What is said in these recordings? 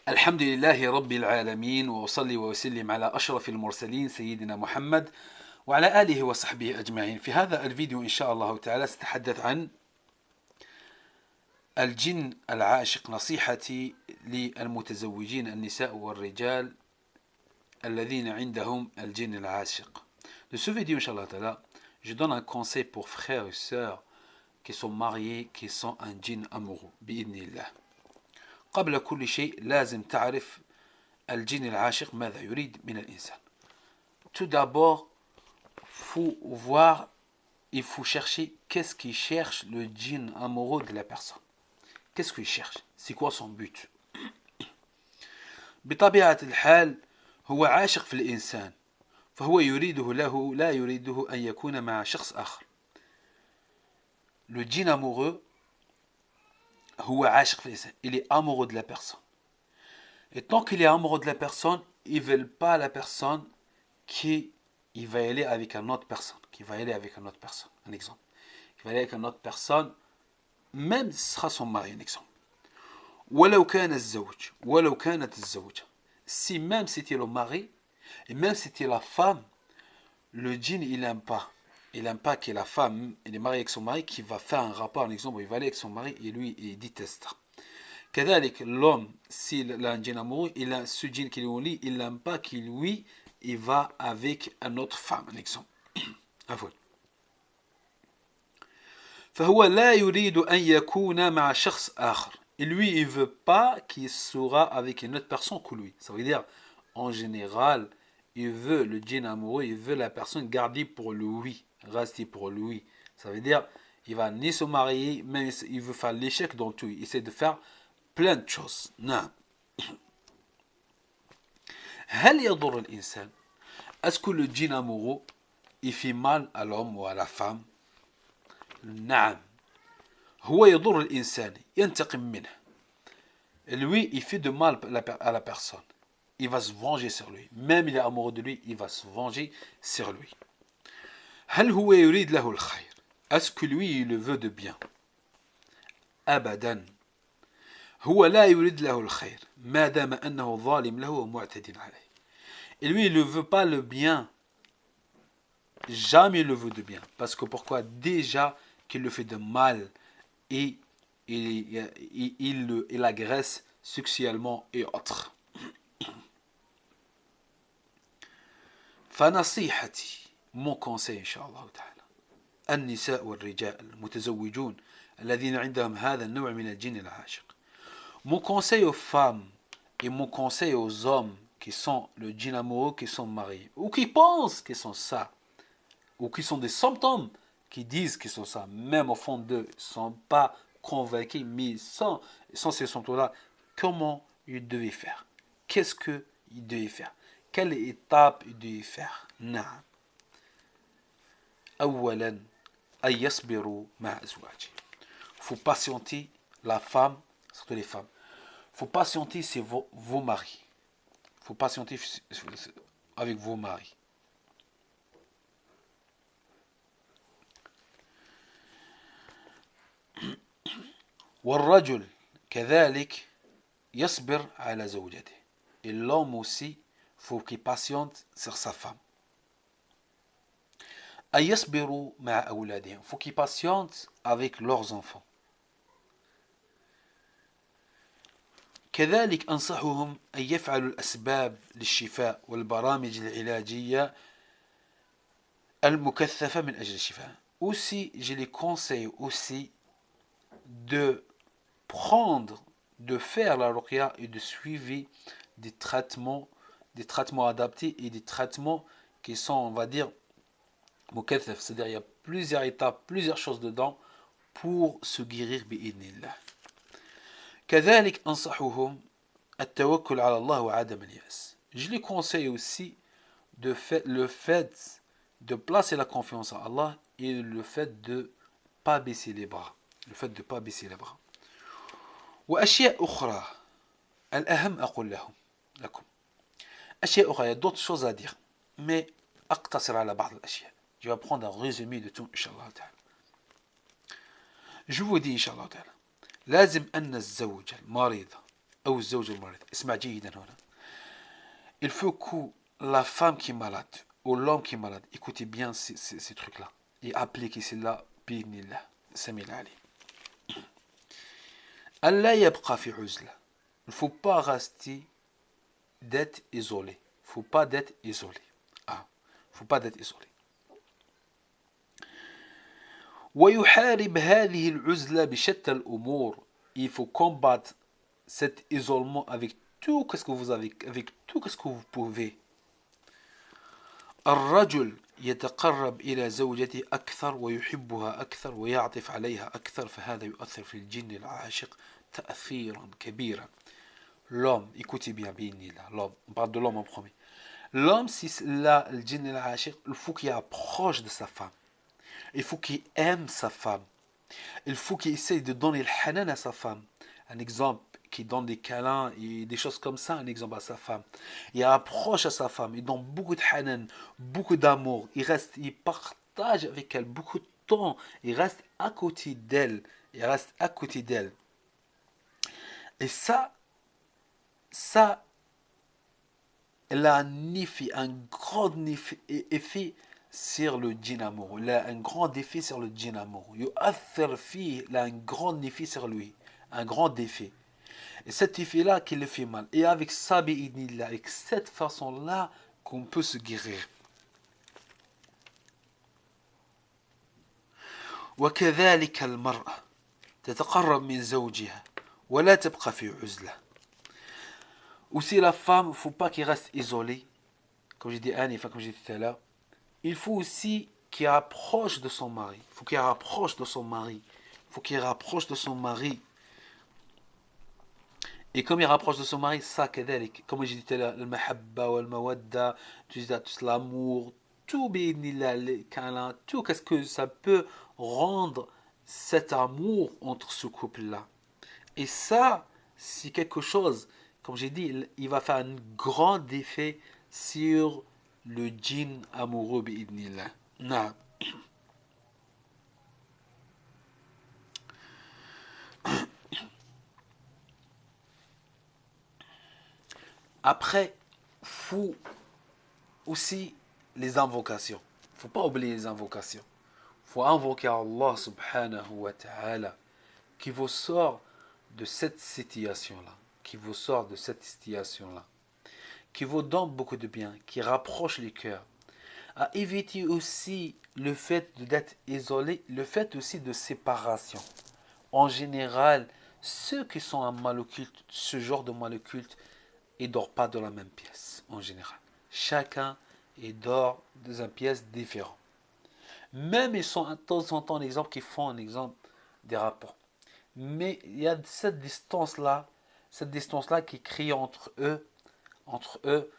الحمد لله رب العالمين وأصلي وأسلم على أشرف المرسلين سيدنا محمد وعلى آله وصحبه أجمعين. في هذا الفيديو إن شاء الله تعالى سأتحدث عن الجن العاشق، نصيحتي للمتزوجين النساء والرجال الذين عندهم الجن العاشق. De ce vidéo, Inch'Allah Ta'ala, je donne un conseil pour frères et sœurs qui sont mariés, qui sont un djinn amoureux, بإذن الله. قبل كل شيء لازم تعرف الجن العاشق ماذا يريد من الإنسان. Tout d'abord, il faut chercher qu'est-ce qu'il cherche le djinn amoureux de la personne. Qu'est-ce qu'il cherche? C'est quoi son but? بطبيعة الحال هو عاشق في الإنسان، فهو يريده له لا يريده أن يكون مع شخص آخر. Le djinn amoureux هو عاشق في الإنسان. Il est amoureux de la personne. Et tant qu'il est amoureux de la personne, ils ne veulent pas la personne qui va y aller avec une autre personne. Un exemple. Qui va y aller avec une autre personne, même si ce sera son mari, un exemple. ولو كان الزوج ولو كانت الزوجة. Si même c'était le mari, et même si c'était la femme, le djinn, il n'aime pas. Il n'aime pas que la femme, elle est mariée avec son mari, qui va faire un rapport, un exemple, il va aller avec son mari, et lui, il déteste. كذلك l'homme, s'il a un djinn amoureux, il a ce djinn qui lui lit, il n'aime pas qu'il lui, il va avec une autre femme, un exemple. عفوا. فهو لا يريد أن يكون مع شخص آخر. Et lui, il ne veut pas qu'il sera avec une autre personne que lui. Ça veut dire, en général, il veut le djinn amoureux, il veut la personne garder pour lui, rester pour lui. Ça veut dire, il va ni se marier, mais il veut faire l'échec dans tout. Il essaie de faire plein de choses. Non. هل يضر الإنسان? Est-ce que le djinn amoureux, il fait mal à l'homme ou à la femme? نعم. هو يضر الإنسان ينتقم منه. Lui, il fait de mal à la personne. Il va se venger sur lui. Même il est amoureux de lui, il va se venger sur lui. هل هو يريد له الخير? Est-ce que lui, il le veut de bien? أبدا. هو لا يريد له الخير ما دام أنه ظالم له ومعتد عليه. Et lui, il ne veut pas le bien. Jamais il le veut de bien. Parce que pourquoi? Déjà qu'il le fait de mal et il agresse sexuellement et autres. فنصيحتي mon conseil إن شاء الله تعالى النساء والرجال المتزوجون الذين عندهم هذا النوع من الجن العاشق. Mon conseil aux femmes et mon conseil aux hommes qui sont le djinn amoureux, qui sont mariés ou qui pensent qu'ils sont ça, ou qui sont des symptômes qui disent qu'ils sont ça, même au fond d'eux, ils ne sont pas convaincus, mais sans ces symptômes-là, comment ils devaient faire? Qu'est-ce qu'ils devaient faire? Quelle étape ils devaient faire? نعم. أولا أن يصبروا مع أزواجهم. Il faut patienter la femme, surtout les femmes. Il faut patienter c'est vos maris. Il faut patienter avec vos maris. والرجل كذلك يصبر على زوجته. Et l'homme aussi, faut qu'il patiente sur sa femme. أن يصبروا مع أولادهم. Faut qu'ils patientent avec leurs enfants. كذلك أنصحهم أن يفعلوا الأسباب للشفاء والبرامج العلاجية المكثفة من أجل الشفاء. Aussi, je les conseille aussi de prendre, de faire la ruqya et de suivre des traitements adaptés et des traitements qui sont, on va dire, mukathaf, c'est-à-dire il y a plusieurs étapes, plusieurs choses dedans pour se guérir bi'idnillah. كذلك أنصحهم التوكل على الله وعدم اليأس. Je les conseille aussi le fait de placer la confiance en Allah et le fait de ne pas baisser les bras. وأشياء أخرى الأهم أقول لكم أشياء أخرى. Il y a d'autres choses à dire, mais أقتصر على بعض الأشياء. Je vais prendre un résumé de tout إن تعالى. Je vous dis إن تعالى لازم أن الزوجة المريضة أو الزوج المريض. اسمع جيدا هنا. Il faut que la femme qui est malade ou l'homme qui est malade, écoutez bien ces trucs-là et appliquez cela بإذن الله سميع العليم. ألا يبقى في عزلة. Il ne faut pas rester d'être isolé. Il ne faut pas d'être isolé. Ah, il ne faut pas d'être isolé. ويحارب هذه العزلة بشتى الأمور. Il faut combattre cet isolement avec tout ce que vous avez, avec tout ce que vous pouvez. الرجل يتقرب إلى زوجته أكثر ويحبها أكثر ويعطف عليها أكثر فهذا يؤثر في الجن العاشق تأثيرا كبيرا. L'homme, écoutez bien, l'homme, on parle de l'homme en premier. L'homme, si là, le djinn al-ashiq, il faut qu'il approche de sa femme. Il faut qu'il aime sa femme. Il faut qu'il essaye de donner le hanan à sa femme. Un exemple, qui donne des câlins et des choses comme ça, un exemple à sa femme. Il approche à sa femme, il donne beaucoup de hanan, beaucoup d'amour. Il partage avec elle beaucoup de temps. Il reste à côté d'elle. Il reste à côté d'elle. Et ça, elle a un grand effet sur le djinn amoureux. Elle a un grand effet sur le djinn amoureux. Elle a un grand effet sur lui. Un grand effet. Et cet effet-là qui le fait mal. Et avec ça, avec cette façon-là, qu'on peut se guérir. وكذلك المرأة تتقرب من زوجها ولا تبقى في عزلة. Aussi la femme, il ne faut pas qu'elle reste isolée. Comme j'ai dit comme j'ai dit tout à l'heure. Il faut aussi qu'elle rapproche de son mari. Il faut qu'elle rapproche de son mari. Il faut qu'elle rapproche de son mari. Et comme il rapproche de son mari, ça, comme j'ai dit tout à l'heure, le mahabba ou le mawadda, tout l'amour, tout les câlins, tout qu'est-ce que ça peut rendre cet amour entre ce couple-là. Et ça, c'est quelque chose, comme j'ai dit, il va faire un grand effet sur le djinn amoureux bi'idnillah. Non. Après, faut aussi les invocations. Il ne faut pas oublier les invocations. Il faut invoquer Allah subhanahu wa ta'ala qui vous sort de cette situation-là, qui vous sort de cette situation-là, qui vous donne beaucoup de bien, qui rapproche les cœurs. À éviter aussi le fait d'être isolé, le fait aussi de séparation. En général, ceux qui sont en mal occulte, ce genre de mal occulte, ils ne dorment pas dans la même pièce, en général. Chacun dort dans une pièce différente. Même ils sont de temps en temps, exemple, qui font un exemple des rapports. Mais il y a cette distance-là qui crée entre eux,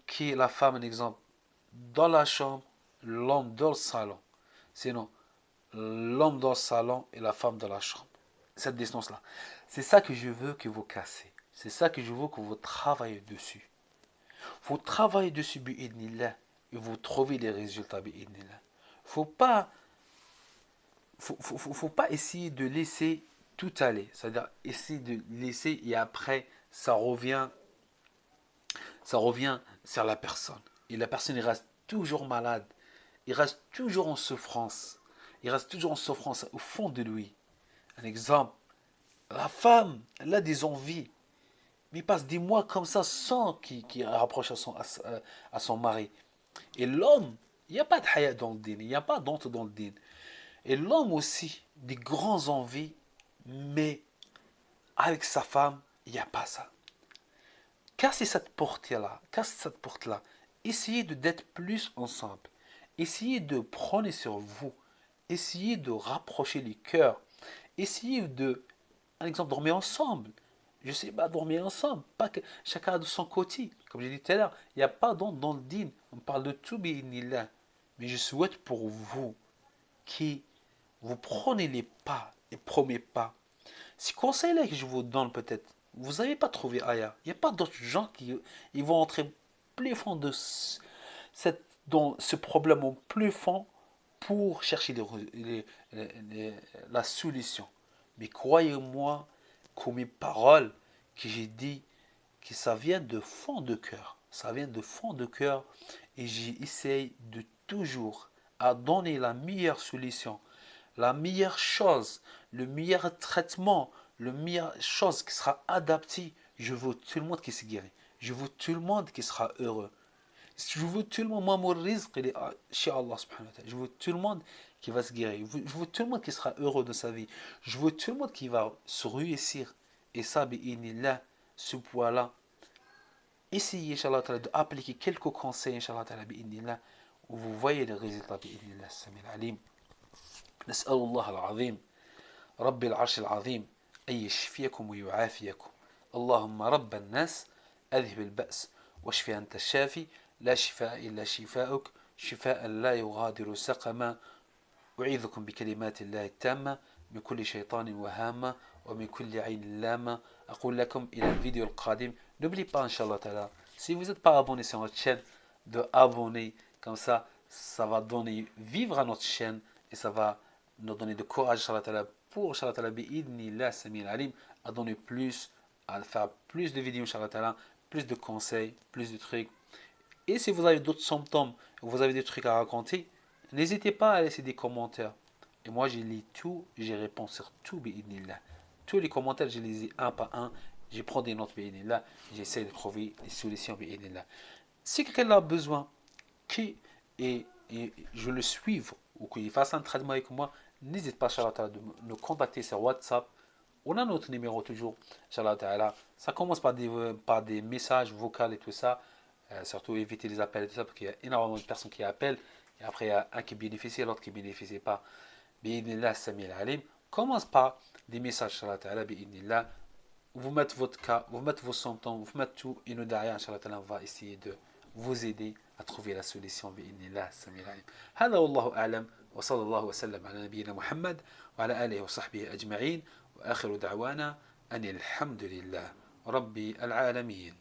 qui est la femme, un exemple, dans la chambre, l'homme dans le salon. Sinon, l'homme dans le salon et la femme dans la chambre. Cette distance-là. C'est ça que je veux que vous cassez. C'est ça que je veux que vous travaillez dessus. Vous travaillez dessus, bi'idnillah, et vous trouvez les résultats, bi'idnillah. Faut pas essayer de laisser tout aller. C'est-à-dire essayer de laisser et après, ça revient sur la personne. Et la personne, il reste toujours malade. Il reste toujours en souffrance. Il reste toujours en souffrance au fond de lui. Un exemple, la femme, elle a des envies. Mais il passe des mois comme ça sans qu'il rapproche à son mari. Et l'homme, il n'y a pas de hayat dans le din, il n'y a pas d'honte dans le din. Et l'homme aussi, des grandes envies, mais avec sa femme, il n'y a pas ça. Cassez cette porte-là, essayez d'être plus ensemble. Essayez de prendre sur vous. Essayez de rapprocher les cœurs. Essayez de, par exemple, dormir ensemble. Je sais pas, dormir ensemble, pas que chacun de son côté. Comme j'ai dit tout à l'heure, il n'y a pas d'honte dans le din. On parle de tout bi'idnillah. Mais je souhaite pour vous qui vous prenez les pas, les premiers pas. Ces conseils-là que je vous donne peut-être, vous n'avez pas trouvé ailleurs. Il n'y a pas d'autres gens qui ils vont entrer plus fond dans ce problème au plus fond pour chercher la solution. Mais croyez-moi que mes paroles que j'ai dit que ça vient de fond de cœur. Ça vient de fond de cœur et j'essaye de toujours à donner la meilleure solution, la meilleure chose, le meilleur traitement, le meilleure chose qui sera adaptée. Je veux tout le monde qui se guérit. Je veux tout le monde qui sera heureux. Je veux tout le monde, moi, mon rizq, il est chez Allah subhanahu wa ta'ala. Je veux tout le monde qui va se guérir. Je veux tout le monde qui sera heureux de sa vie. Je veux tout le monde qui va se réussir. Et ça, bi'inillah, ce poids-là, essayez, Inch'Allah, d'appliquer quelques conseils, Inch'Allah, bi'inillah, où vous voyez les résultats, bi'inillah, Sami al-Alim. نسأل الله العظيم رب العرش العظيم أن يشفيكم ويعافيكم اللهم رب الناس أذهب البأس واشف أنت الشافي لا شفاء إلا شفاءك شفاء لا يغادر سقما أعيذكم بكلمات الله التامة من كل شيطان وهامة ومن كل عين لامة أقول لكم إلى الفيديو القادم. N'oubliez pas, Inch'Allah Ta'ala, si vous n'êtes pas abonné sur notre chaîne, de abonner, comme ça va donner vivre à notre chaîne et ça va nous donner de courage, Inch'Allah Ta'ala, pour Inch'Allah Ta'ala, bi'idnillah Sami al-Alim, à donner plus, à faire plus de vidéos, Inch'Allah Ta'ala, plus de conseils, plus de trucs. Et si vous avez d'autres symptômes, vous avez des trucs à raconter, n'hésitez pas à laisser des commentaires. Et moi, je lis tout, j'y réponds sur tout, bi'idnillah. Tous les commentaires, je les lis un par un. Je prends des notes, bi'idnillah. J'essaie de trouver des solutions, bi'idnillah. Si quelqu'un a besoin et je le suive ou qu'il fasse un traitement avec moi, n'hésite pas, Inch'Allah Ta'ala, de me contacter sur WhatsApp. On a notre numéro toujours, Inch'Allah Ta'ala. Ça commence par des messages vocaux et tout ça. Surtout éviter les appels et tout ça, parce qu'il y a énormément de personnes qui appellent. Et après, il y a un qui bénéficie et l'autre qui ne bénéficie pas. Bi'idnillah, Sami al-Alim. Commence par des messages, Inch'Allah Ta'ala, bi'idnillah. Vous mettez votre cas, vous mettez vos symptômes, vous mettez tout, et nous derrière, Inch'Allah Ta'ala, on va essayer de vous aider à trouver la solution, bi'idnillah, Sami al-Alim. هذا والله أعلم وصلى الله وسلم على نبينا محمد وعلى آله وصحبه أجمعين وآخر دعوانا أن الحمد لله رب العالمين.